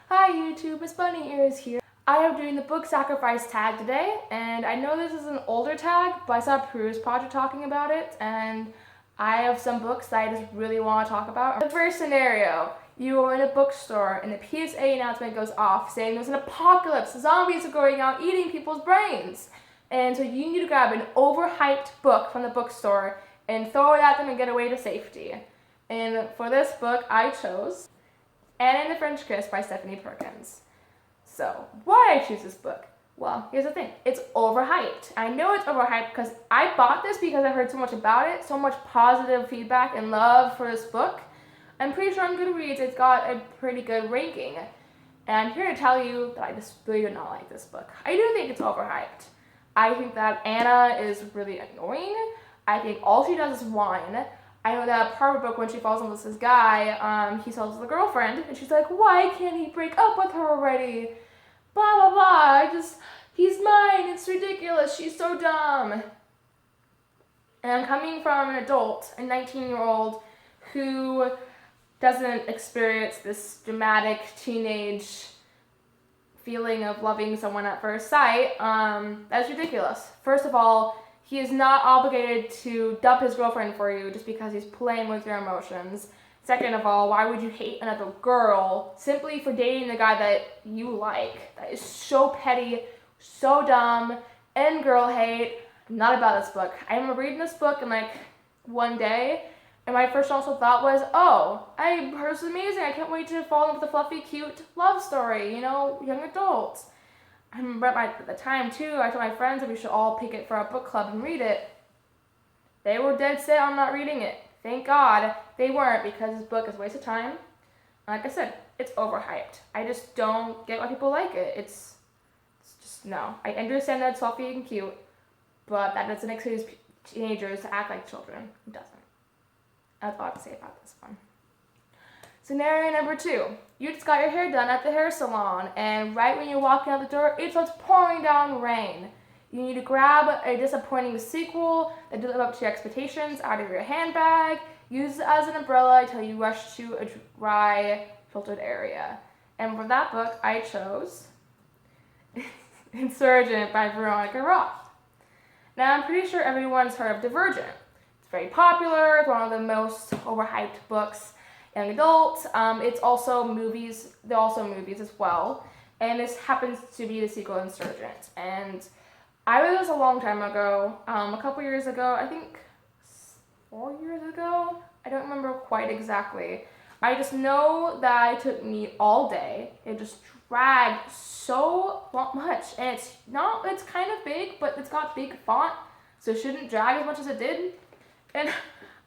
Hi YouTube, Miss Bunny Ears here. I am doing the book sacrifice tag today, and I know this is an older tag, but I saw Prue's project talking about it, and I have some books that I just really want to talk about. The first scenario, you are in a bookstore and the PSA announcement goes off saying there's an apocalypse, zombies are going out eating people's brains. And so you need to grab an overhyped book from the bookstore and throw it at them and get away to safety. And for this book, I chose Anna and the French Kiss by Stephanie Perkins. So, why I choose this book? Well, here's the thing. It's overhyped. I know it's overhyped because I bought this because I heard so much about it, so much positive feedback and love for this book. I'm pretty sure on Goodreads it's got a pretty good ranking. And I'm here to tell you that I just really do not like this book. I do think it's overhyped. I think that Anna is really annoying. I think all she does is whine. I know that part of the book when she falls in love with this guy, he tells the girlfriend, and she's like, why can't he break up with her already? Blah, blah, blah, he's mine, it's ridiculous, she's so dumb. And coming from an adult, a 19-year-old, who doesn't experience this dramatic teenage feeling of loving someone at first sight, that's ridiculous. First of all, he is not obligated to dump his girlfriend for you just because he's playing with your emotions. Second of all, why would you hate another girl simply for dating the guy that you like? That is so petty, so dumb, and girl hate. I'm not about this book. I remember reading this book in like one day, and my first initial thought was, oh, I heard this is amazing. I can't wait to fall in love with a fluffy, cute love story, young adults. I remember at the time too, I told my friends that we should all pick it for our book club and read it. They were dead set on not reading it. Thank God they weren't, because this book is a waste of time. Like I said, it's overhyped. I just don't get why people like it. It's just, no. I understand that it's fluffy and cute, but that doesn't excuse teenagers to act like children. It doesn't. That's all I have to say about this one. Scenario number 2. You just got your hair done at the hair salon, and right when you're walking out the door, it starts pouring down rain. You need to grab a disappointing sequel that didn't live up to your expectations out of your handbag, use it as an umbrella until you rush to a dry, filtered area. And for that book, I chose Insurgent by Veronica Roth. Now, I'm pretty sure everyone's heard of Divergent. It's very popular. It's one of the most overhyped books. Young adult. It's also movies. They're also movies as well. And this happens to be the sequel, Insurgent. And I read this a long time ago. A couple years ago. I think 4 years ago. I don't remember quite exactly. I just know that it took me all day. It just dragged so much. And it's kind of big, but it's got big font. So it shouldn't drag as much as it did. And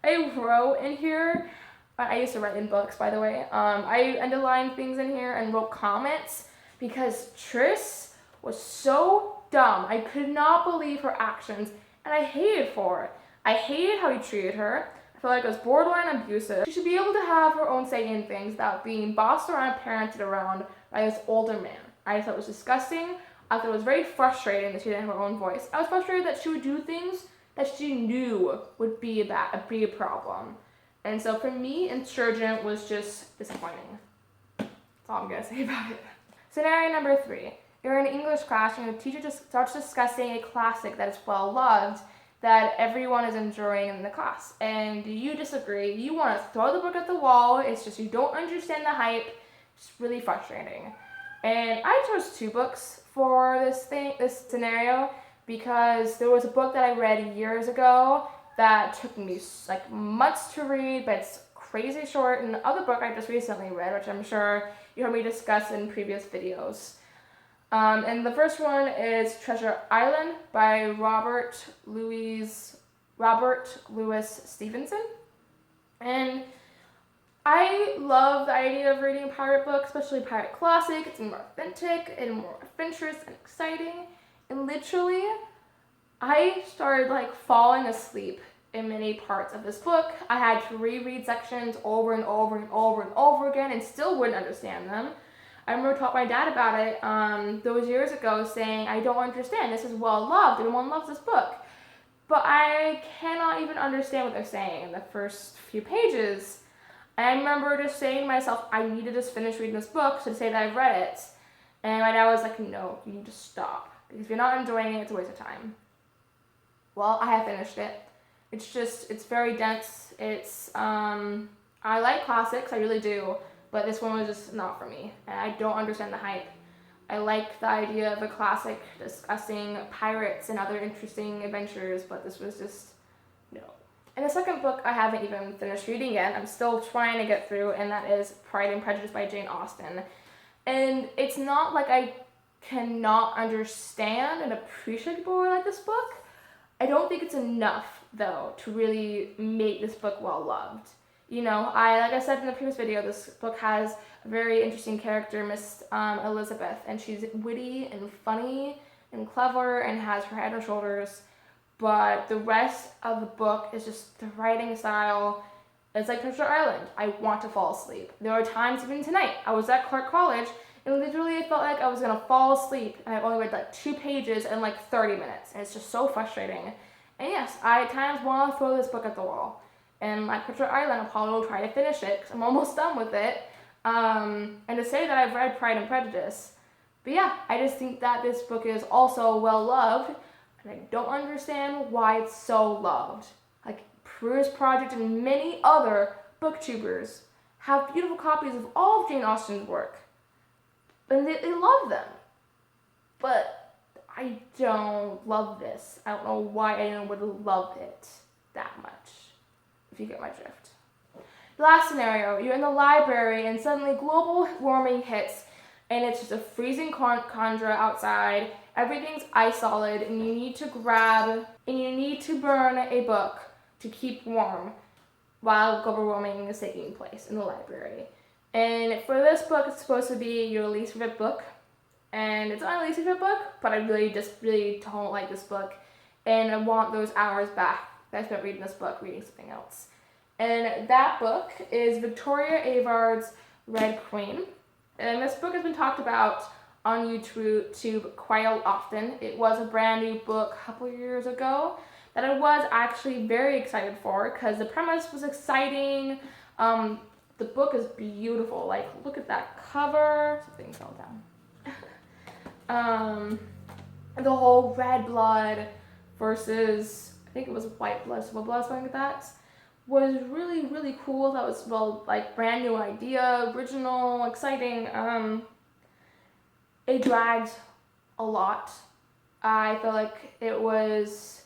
I wrote in here, I used to write in books, by the way. I underlined things in here and wrote comments because Triss was so dumb. I could not believe her actions, and I hated for it. I hated how he treated her. I felt like it was borderline abusive. She should be able to have her own say in things without being bossed around and parented around by this older man. I thought it was disgusting. I thought it was very frustrating that she didn't have her own voice. I was frustrated that she would do things that she knew would be a problem. And so for me, Insurgent was just disappointing. That's all I'm going to say about it. Scenario number 3. You're in an English class and your teacher just starts discussing a classic that is well loved that everyone is enjoying in the class. And you disagree. You want to throw the book at the wall. It's just you don't understand the hype. It's really frustrating. And I chose 2 books for this scenario because there was a book that I read years ago that took me like months to read, but it's crazy short. And the other book I just recently read, which I'm sure you heard me discuss in previous videos. And the first one is Treasure Island by Robert Louis Stevenson. And I love the idea of reading a pirate book, especially a pirate classic. It's more authentic and more adventurous and exciting. And literally, I started like falling asleep in many parts of this book. I had to reread sections over and over and over and over again and still wouldn't understand them. I remember talking to my dad about it those years ago saying, I don't understand, this is well loved, everyone loves this book. But I cannot even understand what they're saying in the first few pages. And I remember just saying to myself, I need to just finish reading this book to say that I've read it. And my dad was like, no, you need to stop. Because if you're not enjoying it, it's a waste of time. Well, I have finished it. It's very dense. I like classics, I really do. But this one was just not for me. And I don't understand the hype. I like the idea of a classic discussing pirates and other interesting adventures, but this was just, no. And the second book I haven't even finished reading yet. I'm still trying to get through, and that is Pride and Prejudice by Jane Austen. And it's not like I cannot understand and appreciate people who like this book. I don't think it's enough, though, to really make this book well loved. You know, like I said in the previous video, this book has a very interesting character, Miss Elizabeth, and she's witty and funny and clever and has her head on her shoulders. But the rest of the book is just the writing style. It's like Treasure Island. I want to fall asleep. There are times, even tonight, I was at Clark College, and literally I felt like I was gonna fall asleep, and I only read like 2 pages in like 30 minutes, and it's just so frustrating. And yes, I at times want to throw this book at the wall. And like Treasure Island, I probably will try to finish it, because I'm almost done with it. And to say that I've read Pride and Prejudice, but yeah, I just think that this book is also well loved, and I don't understand why it's so loved. Like, Prose Project and many other booktubers have beautiful copies of all of Jane Austen's work. And they love them. But I don't love this. I don't know why anyone would love it that much, if you get my drift. The last scenario, you're in the library and suddenly global warming hits and it's just a freezing conjure outside. Everything's ice solid and you need to burn a book to keep warm while global warming is taking place in the library. And for this book, it's supposed to be your least favorite book. And it's not my least favorite book, but I really don't like this book. And I want those hours back that I spent reading this book, reading something else. And that book is Victoria Avard's Red Queen. And this book has been talked about on YouTube quite often. It was a brand new book a couple years ago that I was actually very excited for because the premise was exciting. The book is beautiful. Like, look at that cover. Something fell down. The whole red blood versus, I think it was white blood, silver blood, something like that, was really, really cool. That was, well, like, brand new idea, original, exciting. It dragged a lot. I feel like it was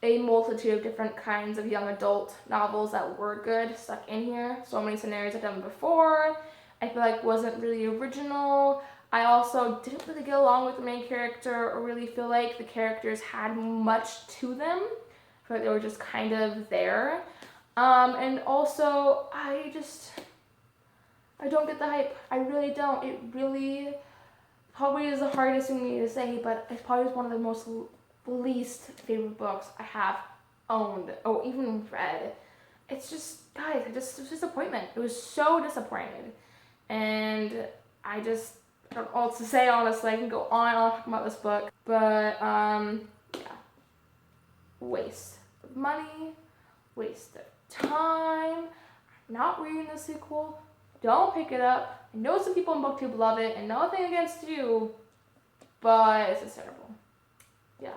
a multitude of different kinds of young adult novels that were good stuck in here. So many scenarios I've done before. I feel like wasn't really original. I also didn't really get along with the main character or really feel like the characters had much to them. I feel like they were just kind of there. And also, I don't get the hype. I really don't. It really probably is the hardest thing for me to say, but it's probably one of the most least favorite books I have owned or even read. It's just, guys, it was disappointment. It was so disappointed. And I don't know what to say, honestly. I can go on and on about this book. But, yeah. Waste of money, waste of time, not reading the sequel. Don't pick it up. I know some people on BookTube love it, and nothing against you, but it's just terrible. Yeah.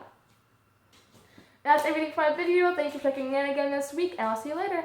That's everything for my video. Thanks for checking in again this week, and I'll see you later.